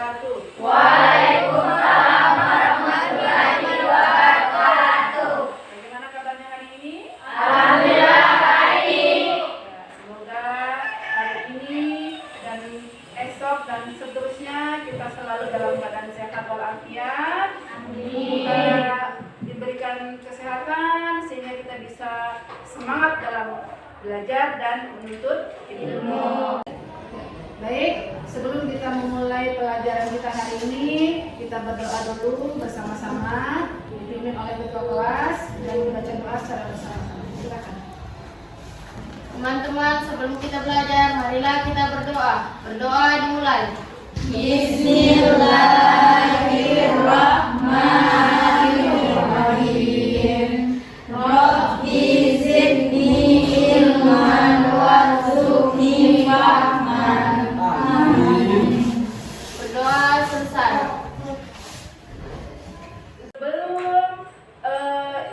wabarakatuh. Waalaikumsalam warahmatullahi wabarakatuh. Bagaimana kabarnya hari ini? Alhamdulillah baik. Semoga hari ini dan esok dan seterusnya kita selalu dalam keadaan sehat walafiat. Semoga diberikan kesehatan sehingga kita bisa semangat dalam belajar dan menuntut ilmu. Baik, sebelum kita memulai pelajaran kita hari ini, kita berdoa dulu bersama-sama, dipimpin oleh ketua kelas dan membaca doa secara bersama-sama. Silakan. Teman-teman, sebelum kita belajar, marilah kita berdoa. Berdoa dimulai. Bismillahirrahmanirrahim. Rabbi zidni ilman warzuqni fahman. Amin. Berdoa selesai. Sebelum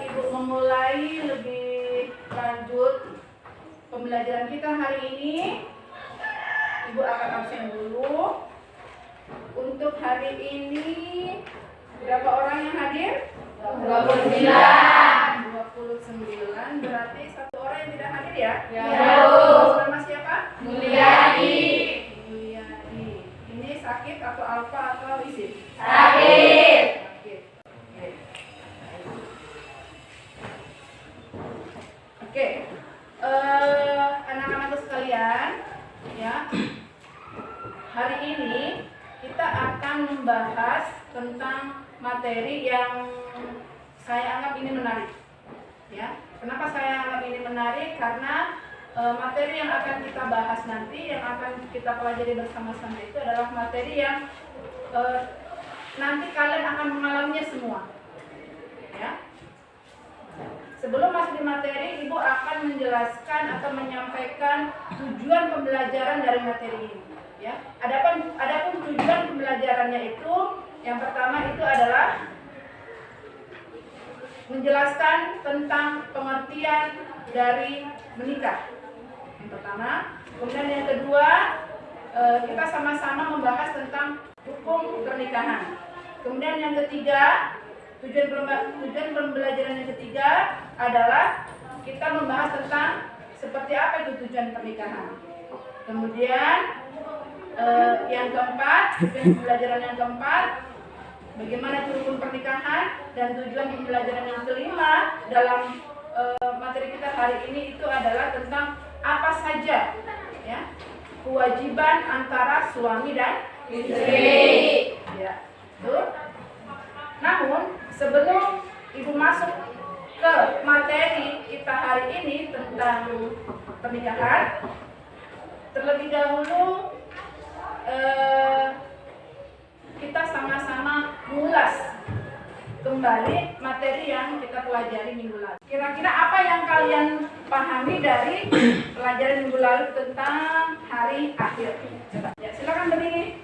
Ibu memulai lebih lanjut pembelajaran kita hari ini, Ibu akan absen dulu. Untuk hari ini berapa orang yang hadir? 29. 29, berarti satu orang yang tidak hadir ya? Ya. Nama siapa? Mulyadi. Mulyadi. Ini sakit atau alfa atau isim? Sakit. Sakit. Oke. Anak-anakku sekalian, ya. Hari ini kita akan membahas tentang materi yang saya anggap ini menarik. Ya, kenapa saya anggap ini menarik? Karena materi yang akan kita bahas nanti, yang akan kita pelajari bersama-sama itu adalah materi yang nanti kalian akan mengalaminya semua. Ya. Sebelum masuk di materi, Ibu akan menjelaskan atau menyampaikan tujuan pembelajaran dari materi ini. Ya, adapun tujuan pembelajarannya itu, yang pertama itu adalah menjelaskan tentang pengertian dari menikah. Yang pertama, kemudian yang kedua, kita sama-sama membahas tentang hukum pernikahan. Kemudian yang ketiga, tujuan pembelajaran yang ketiga adalah kita membahas tentang seperti apa itu tujuan pernikahan. Kemudian yang keempat, tujuan pembelajaran yang keempat, bagaimana itu hukum pernikahan, dan tujuan pembelajaran yang kelima dalam materi kita hari ini itu adalah tentang apa saja ya kewajiban antara suami dan istri. Ya, tuh. Namun sebelum Ibu masuk ke materi kita hari ini tentang pernikahan, terlebih dahulu kita sama-sama mengulas kembali materi yang kita pelajari minggu lalu. Kira-kira apa yang kalian pahami dari pelajaran minggu lalu tentang hari akhir? Coba. Ya, silakan berdiri.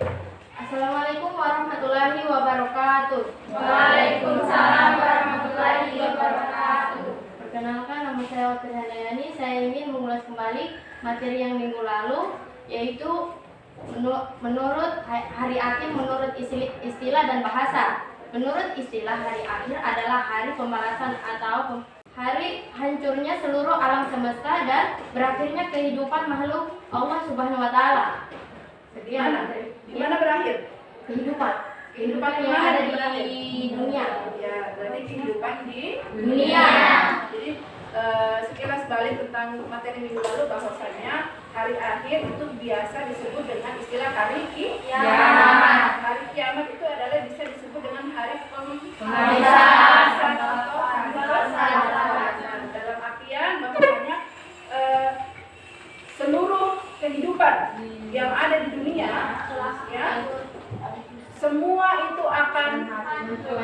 Assalamualaikum warahmatullahi wabarakatuh. Waalaikumsalam warahmatullahi wabarakatuh. Perkenalkan, nama saya Wati Handayani. Saya ingin mengulas kembali materi yang minggu lalu, yaitu menurut hari akhir menurut istilah dan bahasa. Menurut istilah, hari akhir adalah hari pembalasan atau hari hancurnya seluruh alam semesta dan berakhirnya kehidupan makhluk Allah Subhanahu wa taala. Di mana berakhir? Kehidupan yang ada di dunia. Ya, berarti kehidupan di Dunia. Jadi sekilas balik tentang materi minggu lalu, bahwasanya hari akhir itu biasa disebut dengan istilah hari kiamat. Hari kiamat itu adalah bisa disebut dengan hari pembalasan atau hari pembalasan. Dalam artian bahwasanya seluruh kehidupan yang ada di dunia, ya, semua itu akan hancur,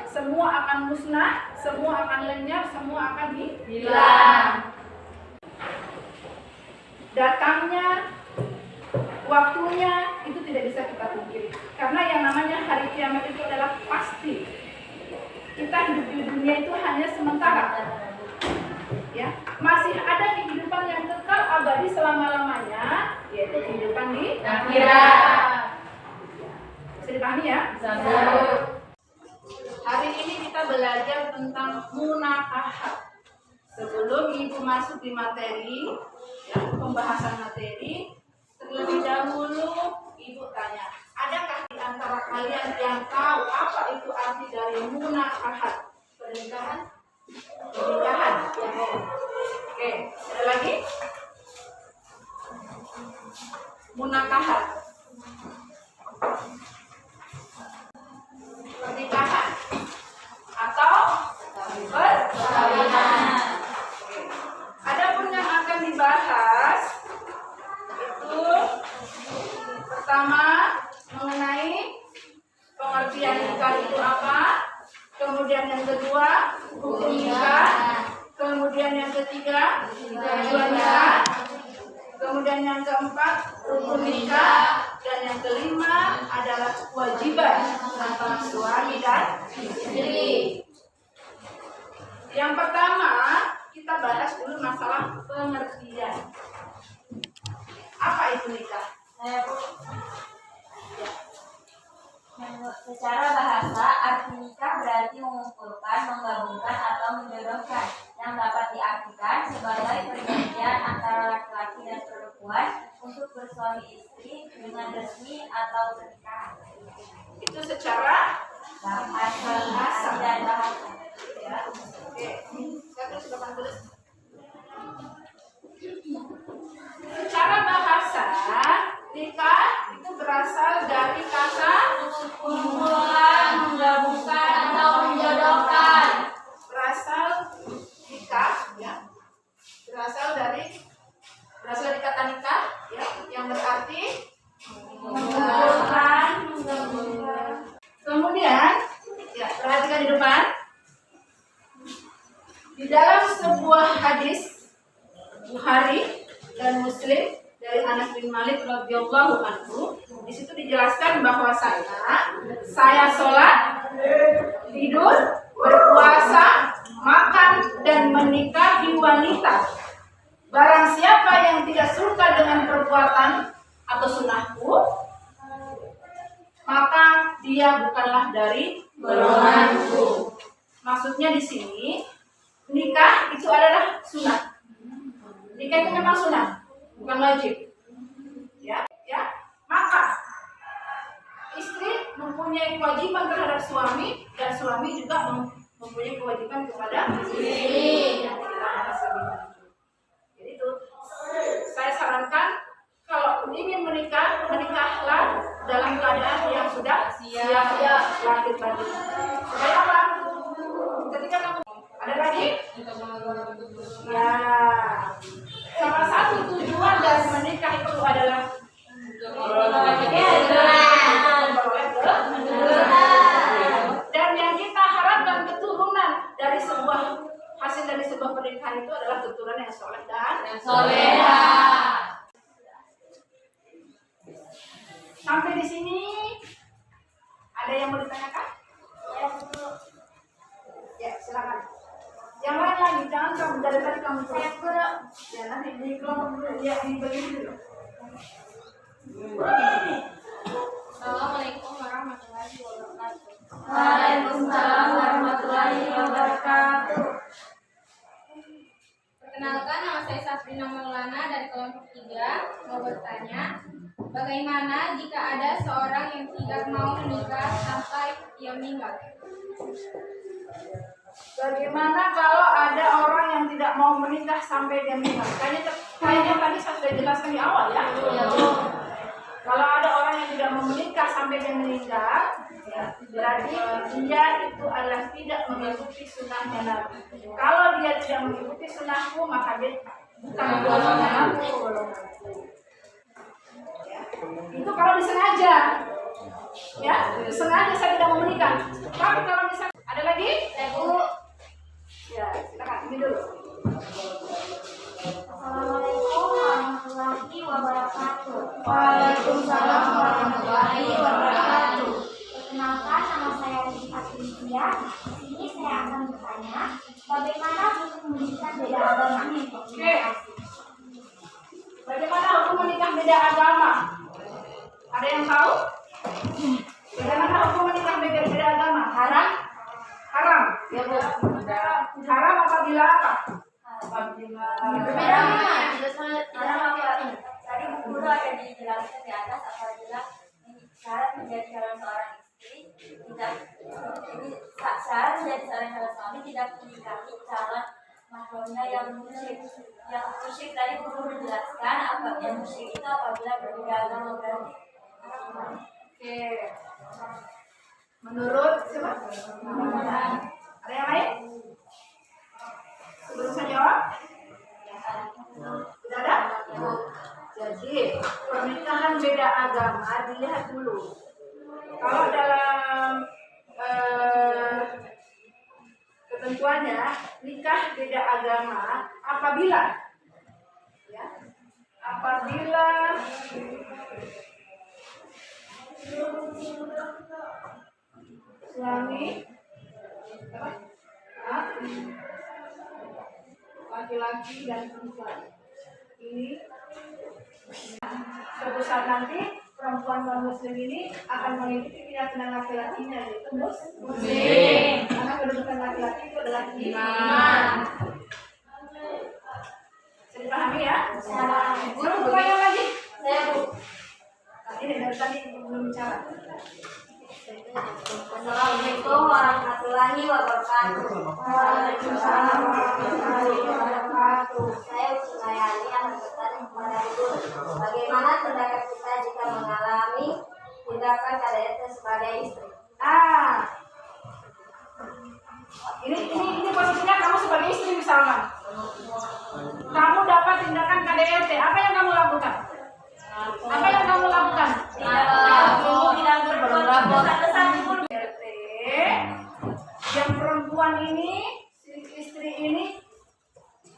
semua akan musnah, semua akan lenyap, semua akan hilang. Datangnya, waktunya itu tidak bisa kita pungkiri. Karena yang namanya hari kiamat itu adalah pasti. Kita hidup di dunia itu hanya sementara. Ya, masih ada kehidupan yang kekal abadi selama-lamanya, yaitu kehidupan di Akhirat. Dipahami ya? Hari ini kita belajar tentang munakahat. Sebelum Ibu masuk di materi, ya, pembahasan materi, terlebih dahulu Ibu tanya, adakah di antara kalian yang tahu apa itu arti dari munakahat? Pernikahan? Pernikahan. Ya. Oke, ada lagi? Munakahat. Pernikahan atau perkawinan. Adapun yang akan dibahas itu pertama mengenai pengertian nikah itu apa, kemudian yang kedua hukum nikah, kemudian yang ketiga tujuan nikah, kemudian yang keempat rukun nikah, dan yang kelima adalah kewajiban antara suami dan istri. Yang pertama kita bahas dulu masalah pengertian. Apa itu nikah? Secara bahasa, arti nikah berarti mengumpulkan, menggabungkan, atau menjodohkan, yang dapat diartikan sebagai perjanjian antara laki-laki dan perempuan untuk bersuami istri dengan resmi atau pernikahan. Itu secara Bahasa dan bahasa. ya. Oke, 180. Secara bahasa, nikah itu berasal dari kata Mengumpulkan, menggabungkan, atau menjodohkan. berasal nikah ya. Berasal dari kata nikah ya, yang berarti Mengumpulkan, menggabungkan. kemudian ya, perhatikan di depan. Di dalam sebuah hadis Bukhari dan Muslim dari Anas bin Malik radhiyallahu anhu, di situ dijelaskan bahwa saya sholat, tidur, berpuasa, makan dan menikahi wanita. Barang siapa yang tidak suka dengan perbuatan atau sunnahku, maka dia bukanlah dari golonganku. Maksudnya di sini nikah itu adalah sunnah. Nikah itu memang sunnah, bukan wajib. Ya. Maka istri mempunyai kewajiban terhadap suami dan suami juga mempunyai kewajiban kepada istri. Jadi itu saya sarankan kalau ingin menikah, menikahlah dalam keadaan yang sudah siap lahir-batin. Supaya apa? Ketika kamu ada lagi? Ya. Salah satu tujuan dari menikah itu adalah dan yang kita harapkan keturunan dari hasil dari sebuah pernikahan itu adalah keturunan yang soleh dan soleha. Sampai di sini ada yang mau ditanyakan? Ya, silakan. Yang lain lagi, jangan kamu dari tadi kamu terus. Ya, nanti di kelompok dulu, ya di bagian dulu. Assalamualaikum warahmatullahi wabarakatuh. Waalaikumsalam warahmatullahi wabarakatuh. Perkenalkan, nama saya Safrina Maulana dari kelompok 3. Mau bertanya, bagaimana jika ada seorang yang tidak mau menikah sampai ia meninggal? Bagaimana kalau ada orang yang tidak mau menikah sampai dia meninggal? Kayaknya tadi saya sudah jelaskan di awal ya. Kalau ada orang yang tidak mau menikah sampai dia meninggal, ya, berarti dia itu adalah tidak mengikuti sunnahnya Nabi. Kalau dia tidak mengikuti sunnahku, maka dia bukan golonganku. Ya. Itu kalau disengaja, ya, sengaja saya tidak mau menikah. Tapi kalau misalnya ada lagi, ya, silakan ini dulu. Assalamualaikum warahmatullahi wabarakatuh. Waalaikumsalam warahmatullahi wabarakatuh. Perkenalkan, nama saya Rizky Patricia. Di sini saya akan bertanya, bagaimana hukum menikah beda agama? Oke. Bagaimana hukum menikah beda agama? Ada yang tahu? Bagaimana Haram apabila apa? Apabila Haram apa? Tadi Bu Guru ada dijelaskan di atas apabila syarat menjadi calon seorang istri tidak jadi syarat menjadi seorang calon suami tidak menikahi calon mahramnya yang musyrik. Yang musyrik tadi Bu Guru menjelaskan apa yang musyrik itu apabila berbeda agama berarti. Oke. Menurut siapa? Ada yang lain? Sebelum saya jawab? Tidak ada? Jadi pernikahan beda agama dilihat dulu. Kalau dalam ketentuannya nikah beda agama apabila suami laki-laki dan perempuan ini suatu saat nanti perempuan non muslim ini akan mengikuti keyakinan laki-lakinya yaitu muslim karena kedudukan laki-laki itu adalah iman. Bisa dipahami ya? Belum bertanya lagi? Nah, ini dari tadi belum bicara. Assalamualaikum warahmatullahi wabarakatuh. Waalaikumsalam warahmatullahi wabarakatuh. Saya Uci Mayani yang bertanya kepada Ibu, bagaimana tindakan kita jika mengalami tindakan KDRT sebagai istri? Ini posisinya kamu sebagai istri misalkan. Kamu dapat tindakan KDRT, apa yang kamu lakukan? Apa yang kamu lakukan? Tidak berbuat KDRT yang perempuan ini, si istri ini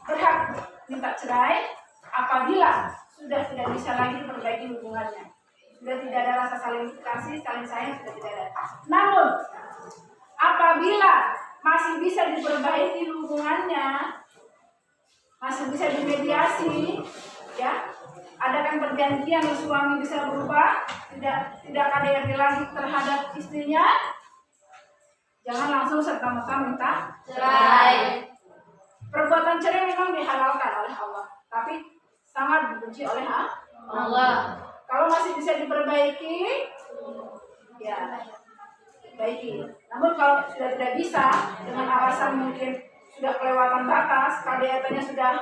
berhak minta cerai apabila sudah tidak bisa lagi perbaiki hubungannya, sudah tidak ada rasa saling kasih, saling sayang, sudah tidak ada. Namun apabila masih bisa diperbaiki hubungannya, masih bisa dimediasi, ya, adakan perjanjian suami bisa berubah, tidak KDRT lagi terhadap istrinya, jangan langsung serta-merta minta cerai. Perbuatan cerai memang dihalalkan oleh Allah, tapi sangat dibenci oleh Allah. Kalau masih bisa diperbaiki, ya baiki. Namun kalau sudah tidak bisa, dengan alasan mungkin sudah kelewatan batas, KDRT-nya sudah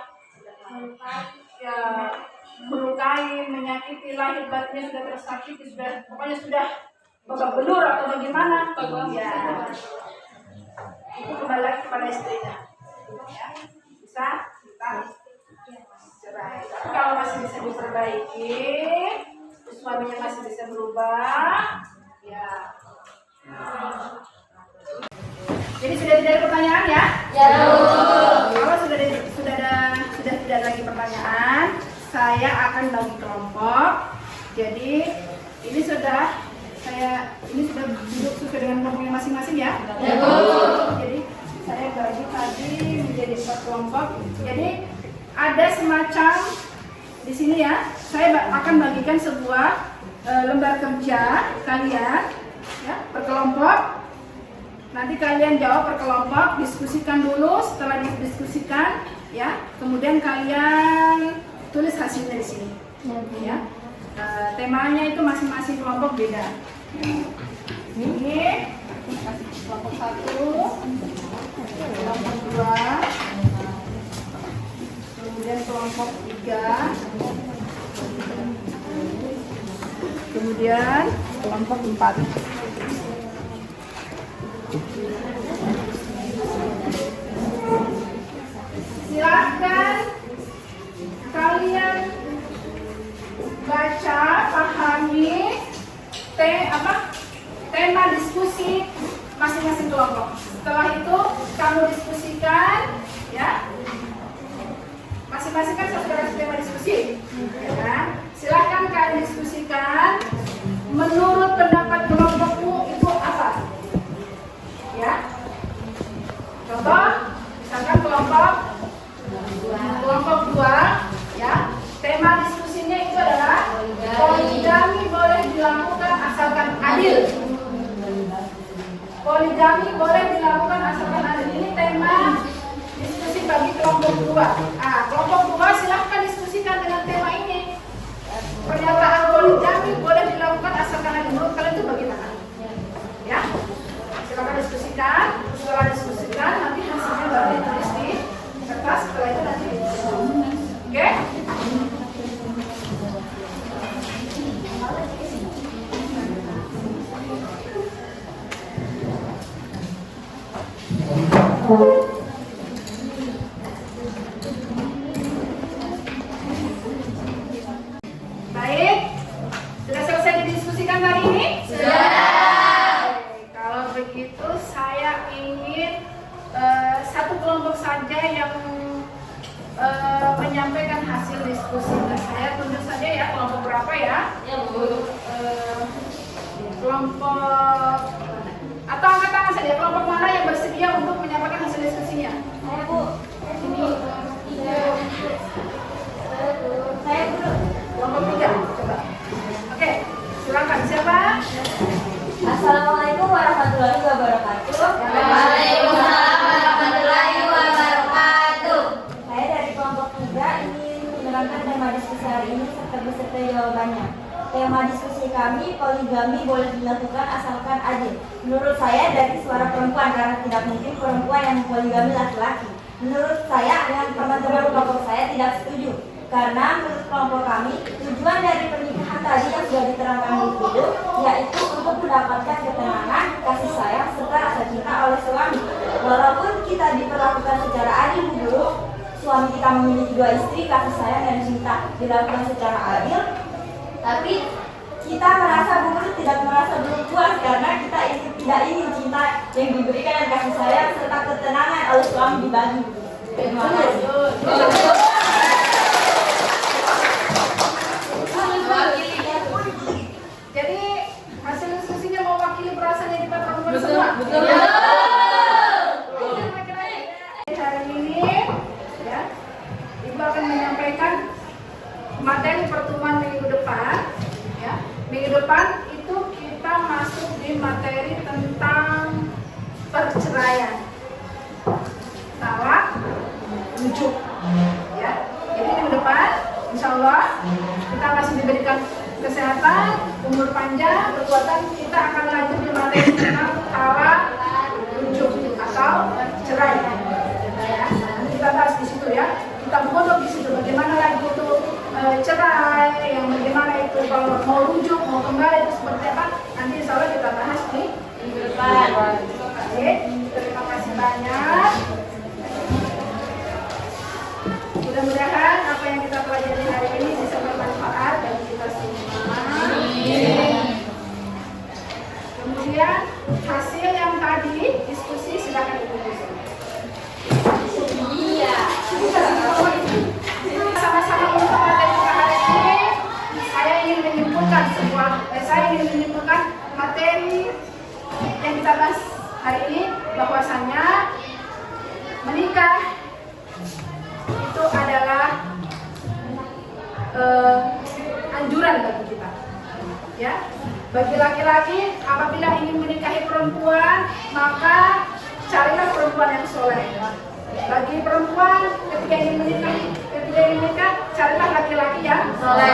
melukai, menyakiti, lahir batinnya sudah tersakiti, pokoknya sudah babak belur atau bagaimana, ya itu kembali lagi kepada istrinya, ya, bisa kita cerai. Tapi kalau masih bisa diperbaiki, suaminya masih bisa berubah, ya. Jadi sudah tidak ada pertanyaan ya? Ya. Kalau sudah tidak lagi pertanyaan, saya akan bagi kelompok. Jadi ini sudah duduk sesuai dengan kelompoknya masing-masing ya? Ya. Jadi saya bagi tadi menjadi 4 kelompok. Jadi ada semacam di sini ya. Saya akan bagikan sebuah lembar kerja kalian ya, per kelompok. Nanti kalian jawab per kelompok, diskusikan dulu. Setelah didiskusikan, ya, kemudian kalian tulis hasilnya di sini. Ya, temanya itu masing-masing kelompok beda. Ini kelompok 1, kelompok 2, kemudian kelompok 3, kemudian kelompok 4. Silahkan kalian baca, pahami tema diskusi masing-masing kelompok. Setelah itu kamu diskusikan, ya. Masing-masing kan sudah tema diskusi, ya kan? Silahkan kalian diskusikan. Menurut pendapat kelompokmu itu apa? Ya. Contoh, misalkan kelompok 2, ya. Tema diskusinya itu adalah poligami boleh dilakukan asalkan adil. Poligami boleh dilakukan asalkan adil. Baik, sudah selesai didiskusikan hari ini? Kalau begitu saya ingin satu kelompok saja yang menyampaikan hasil diskusi. Saya tunjuk saja ya kelompok berapa ya? Kelompok atau angkat tangan saja, kelompok mana yang bersedia untuk menyampaikan hasil diskusinya? Saya Bu. Ini. Saya dulu. Kelompok 3, coba. Oke, silakan siapa? Assalamualaikum warahmatullahi wabarakatuh. Waalaikumsalam warahmatullahi wabarakatuh. Saya dari kelompok 3 ingin menerangkan tema diskusi hari ini serta beserta jawabannya. Tema diskusi kami, poligami boleh dilakukan asalkan adil. Menurut saya dari suara perempuan, karena tidak mungkin perempuan yang poligami laki-laki. Menurut saya dan teman-teman kelompok saya tidak setuju. Karena menurut kelompok kami, tujuan dari pernikahan tadi yang sudah diterangkan di video, yaitu untuk mendapatkan ketenangan, kasih sayang, serta rasa cinta oleh suami. Walaupun kita diperlakukan secara adil Bu Guru, suami kita memiliki 2 istri, kasih sayang dan cinta dilakukan secara adil, tapi kita merasa Bu Guru tidak merasa belum puas karena kita tidak ingin cinta yang diberikan dan kasih sayang serta ketenangan oleh suami dibagi. Terima kasih. Jadi hasil diskusinya mewakili perasaan yang kita perempuan semua. Betul. Hari ini ya, Ibu akan menyampaikan materi pertemuan minggu depan. Ya, minggu depan itu kita masuk di materi tentang perceraian, talak, rujuk. Ya, jadi minggu depan, insya Allah kita masih diberikan kesehatan, umur panjang, kekuatan, kita akan lanjut di materi tentang talak, rujuk atau cerai. Ya, nanti kita bahas di situ ya. Kita monok di situ bagaimana lagi itu cerai, yang bagaimana itu kalau mau rujuk, mau kembali itu seperti apa. Nanti insya Allah kita bahas di minggu depan. Oke, terima kasih banyak. Mudah-mudahan apa yang kita pelajari hari ini bisa bermanfaat bagi kita semua. Kemudian hasil yang tadi diskusi silakan ditulis. Iya. Sama-sama untuk materi kita hari ini, saya ingin menyimpulkan materi yang kita bahas hari ini, bahwasannya menikah itu adalah anjuran bagi kita, ya. Bagi laki-laki, apabila ingin menikahi perempuan, maka carilah perempuan yang soleh. Bagi perempuan, ketika ingin menikah, carilah laki-laki yang soleh,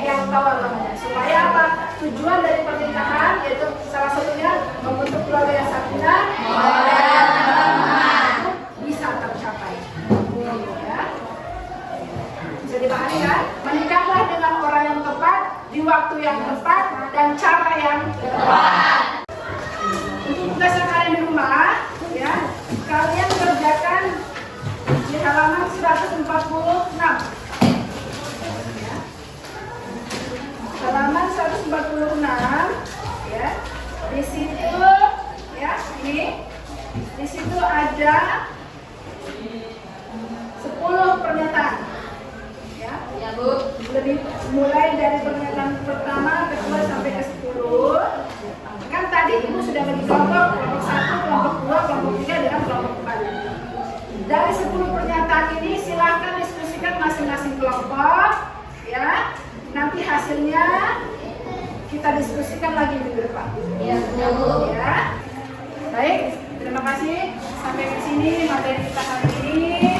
yang tahu agamanya. Supaya apa? Tujuan dari pernikahan yaitu salah satunya membentuk keluarga yang sakinah, bisa tercapai. Ya. Bisa dipahami kan? Menikahlah dengan orang yang tepat, di waktu yang tepat, dan cara yang tepat. Untuk tugas kalian di rumah, ya, kalian kerjakan di halaman 146. Ya. Halaman 146, ya. Di situ, ya, ini, di situ ada 10 pernyataan. Ya, Bu. lebih mulai dari pernyataan pertama, kedua sampai ke 10. Kan tadi Ibu sudah bagi kelompok 1, kelompok 2, kelompok 3 dengan kelompok 4. Dari 10 pernyataan ini silahkan diskusikan masing-masing kelompok, ya. Nanti hasilnya kita diskusikan lagi minggu depan. Ya, Bu. Ya. Baik, terima kasih. Sampai di sini materi kita hari ini.